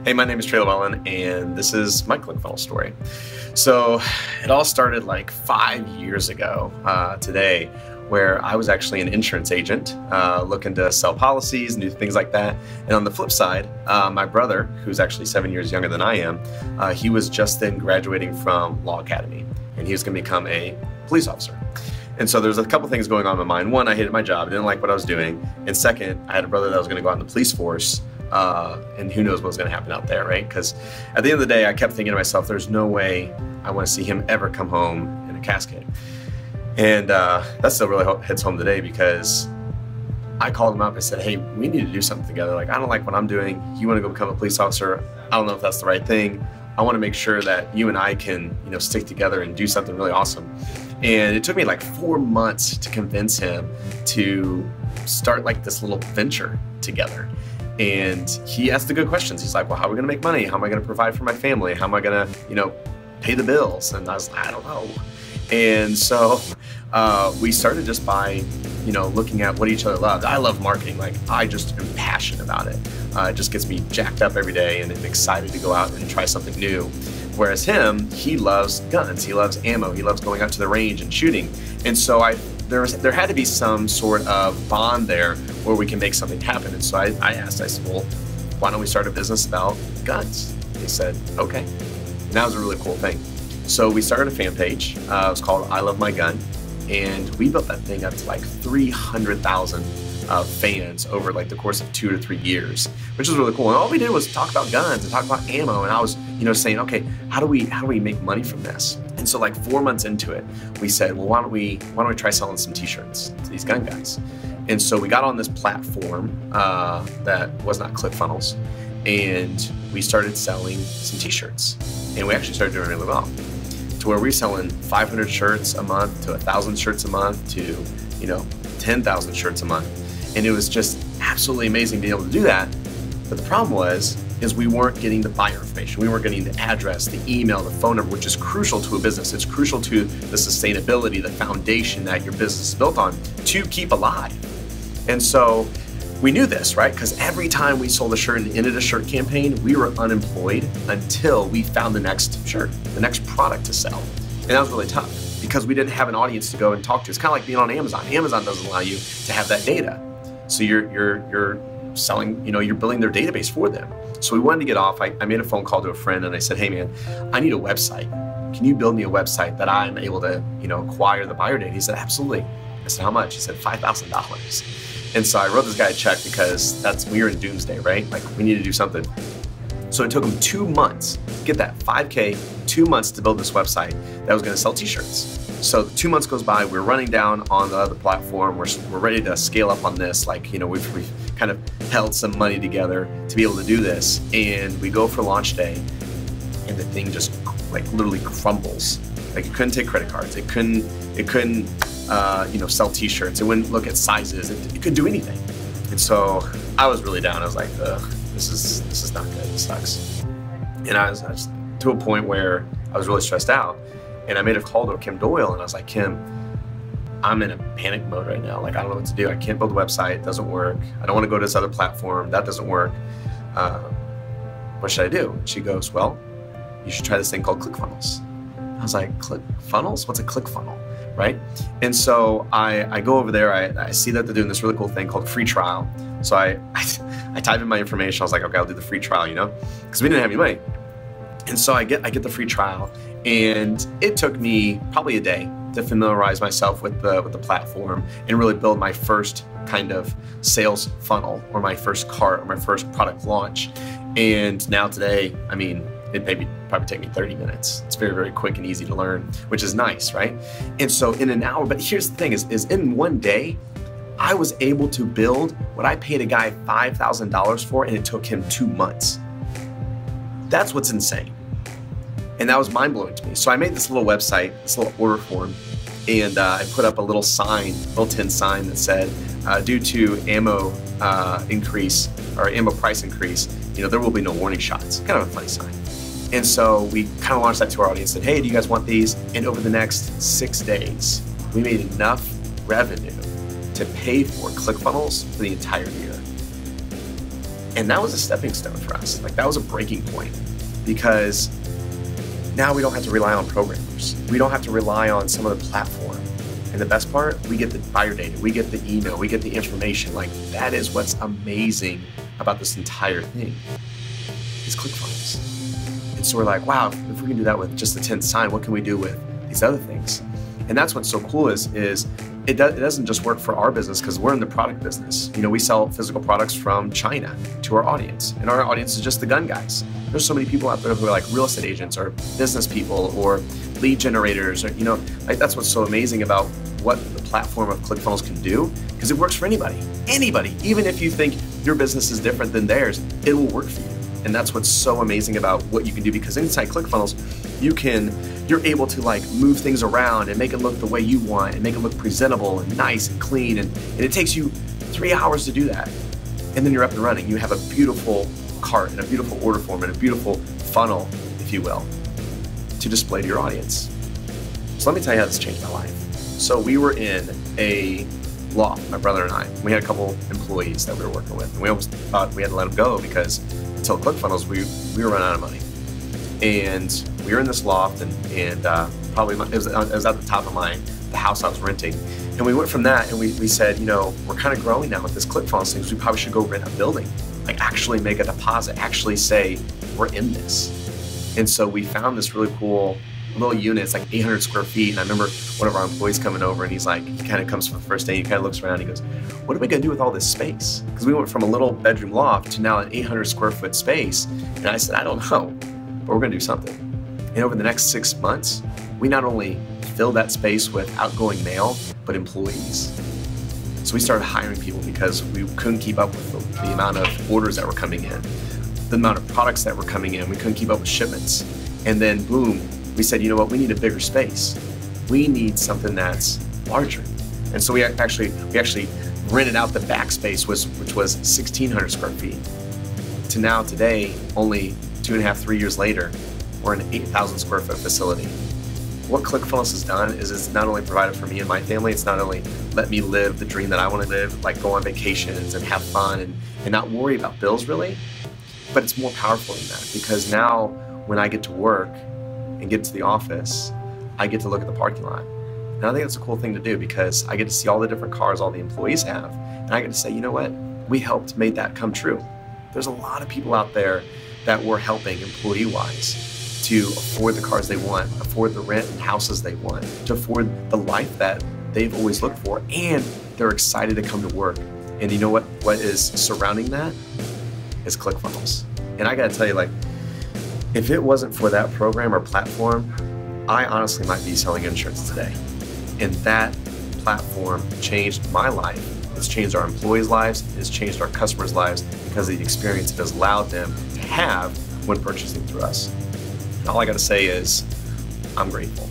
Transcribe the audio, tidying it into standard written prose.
Hey, my name is Trey Lewellen, and this is my ClickFunnels story. So it all started like 5 years ago today, where I was actually an insurance agent looking to sell policies and do things like that. And on the flip side, my brother, who's actually 7 years younger than I am, he was just then graduating from Law Academy, and he was going to become a police officer. And so there's a couple things going on in my mind. One, I hated my job, I didn't like what I was doing. And second, I had a brother that was going to go out in the police force, and who knows what was going to happen out there, right? Because at the end of the day, I kept thinking to myself, there's no way I want to see him ever come home in a casket. And that still really hits home today, because I called him up and said, hey, we need to do something together. Like, I don't like what I'm doing. You want to go become a police officer? I don't know if that's the right thing. I want to make sure that you and I can, stick together and do something really awesome. And it took me like 4 months to convince him to start like this little venture together. And he asked the good questions. He's like, well, how are we going to make money? How am I going to provide for my family? How am I going to, pay the bills? And I was like, I don't know. And so we started just by, looking at what each other loved. I love marketing. Like, I just am passionate about it. It just gets me jacked up every day and I'm excited to go out and try something new. Whereas him, he loves guns, he loves ammo, he loves going out to the range and shooting. And so there had to be some sort of bond there where we can make something happen. And so I said, well, why don't we start a business about guns? They said, okay. And that was a really cool thing. So we started a fan page. It was called I Love My Gun. And we built that thing up to like 300,000 fans over like the course of 2 to 3 years, which was really cool. And all we did was talk about guns and talk about ammo. And I was, saying, okay, how do we make money from this? And so like 4 months into it, we said, well, why don't we try selling some t-shirts to these gun guys? And so we got on this platform that was not ClickFunnels, and we started selling some t-shirts. And we actually started doing really well, to where we're selling 500 shirts a month to 1,000 shirts a month to, 10,000 shirts a month. And it was just absolutely amazing being able to do that. But the problem is we weren't getting the buyer information. We weren't getting the address, the email, the phone number, which is crucial to a business. It's crucial to the sustainability, the foundation that your business is built on to keep alive. And so we knew this, right? Because every time we sold a shirt and ended a shirt campaign, we were unemployed until we found the next shirt, the next product to sell. And that was really tough because we didn't have an audience to go and talk to. It's kind of like being on Amazon. Amazon doesn't allow you to have that data. So you're selling, you're building their database for them. So we wanted to get off. I made a phone call to a friend and I said, hey man, I need a website. Can you build me a website that I'm able to, acquire the buyer data? He said, absolutely. I said, how much? He said, $5,000. And so I wrote this guy a check because we were in doomsday, right? Like, we need to do something. So it took him 2 months, get that, $5K, 2 months to build this website that was gonna sell t-shirts. So 2 months goes by, we're running down on the other platform, we're ready to scale up on this. Like, we've kind of held some money together to be able to do this. And we go for launch day and the thing just like literally crumbles. Like, it couldn't take credit cards. It couldn't sell t-shirts. It wouldn't look at sizes. It couldn't do anything. And so I was really down. I was like, ugh, this is not good. This sucks. And I was to a point where I was really stressed out. And I made a call to Kim Doyle and I was like, Kim, I'm in a panic mode right now. Like, I don't know what to do. I can't build a website. It doesn't work. I don't want to go to this other platform. That doesn't work. What should I do? And she goes, well, you should try this thing called ClickFunnels. I was like, ClickFunnels? What's a ClickFunnel? Right? And so I go over there, I see that they're doing this really cool thing called a free trial. So I type in my information. I was like, okay, I'll do the free trial, because we didn't have any money. And so I get the free trial, and it took me probably a day to familiarize myself with the platform and really build my first kind of sales funnel, or my first cart, or my first product launch. And now today, it probably take me 30 minutes. It's very, very quick and easy to learn, which is nice, right? And so in an hour, but here's the thing is in one day, I was able to build what I paid a guy $5,000 for, and it took him 2 months. That's what's insane. And that was mind-blowing to me. So I made this little website, this little order form, and I put up a little sign, little tin sign that said, due to ammo increase, or ammo price increase, there will be no warning shots. Kind of a funny sign. And so we kind of launched that to our audience and said, hey, do you guys want these? And over the next 6 days, we made enough revenue to pay for ClickFunnels for the entire year. And that was a stepping stone for us. Like that was a breaking point, because now we don't have to rely on programmers. We don't have to rely on some of the platform. And the best part, we get the buyer data, we get the email, we get the information. Like that is what's amazing about this entire thing, is ClickFunnels. And so we're like, wow, if we can do that with just the 10th sign, what can we do with these other things? And that's what's so cool is it doesn't just work for our business, because we're in the product business. You know, we sell physical products from China to our audience, and our audience is just the gun guys. There's so many people out there who are like real estate agents or business people or lead generators, or, you know, like that's what's so amazing about what the platform of ClickFunnels can do, because it works for anybody. Anybody, even if you think your business is different than theirs, it will work for you. And that's what's so amazing about what you can do, because inside ClickFunnels, you're able to like move things around and make it look the way you want and make it look presentable and nice and clean. And it takes you 3 hours to do that. And then you're up and running. You have a beautiful cart and a beautiful order form and a beautiful funnel, if you will, to display to your audience. So let me tell you how this changed my life. So we were in a loft, my brother and I. We had a couple employees that we were working with, and we almost thought we had to let them go, because until ClickFunnels, we were running out of money. And we were in this loft, and probably it was at the top of the house I was renting. And we went from that, and we said, you know, we're kind of growing now with this ClickFunnels thing, so we probably should go rent a building, like actually make a deposit, actually say we're in this. And so we found this really cool little unit. It's like 800 square feet. And I remember one of our employees coming over, and he's like, he kind of comes for the first day, he kind of looks around, he goes, what are we gonna do with all this space? Because we went from a little bedroom loft to now an 800 square foot space. And I said, I don't know, but we're gonna do something. And over the next 6 months, we not only filled that space with outgoing mail, but employees. So we started hiring people because we couldn't keep up with the amount of orders that were coming in, the amount of products that were coming in. We couldn't keep up with shipments. And then boom, we said, you know what, we need a bigger space. We need something that's larger. And so we actually rented out the back space, which was 1,600 square feet. To now, today, only 2.5, 3 years later, we're an 8,000 square foot facility. What ClickFunnels has done is it's not only provided for me and my family, it's not only let me live the dream that I want to live, like go on vacations and have fun and not worry about bills really, but it's more powerful than that, because now when I get to work and get to the office, I get to look at the parking lot. And I think that's a cool thing to do, because I get to see all the different cars all the employees have, and I get to say, you know what, we helped make that come true. There's a lot of people out there that we're helping employee-wise to afford the cars they want, afford the rent and houses they want, to afford the life that they've always looked for, and they're excited to come to work. And you know what is surrounding that is ClickFunnels. And I gotta tell you, like, if it wasn't for that program or platform, I honestly might be selling insurance today. And that platform changed my life. It's changed our employees' lives. It's changed our customers' lives, because of the experience it has allowed them to have when purchasing through us. And all I gotta say is, I'm grateful.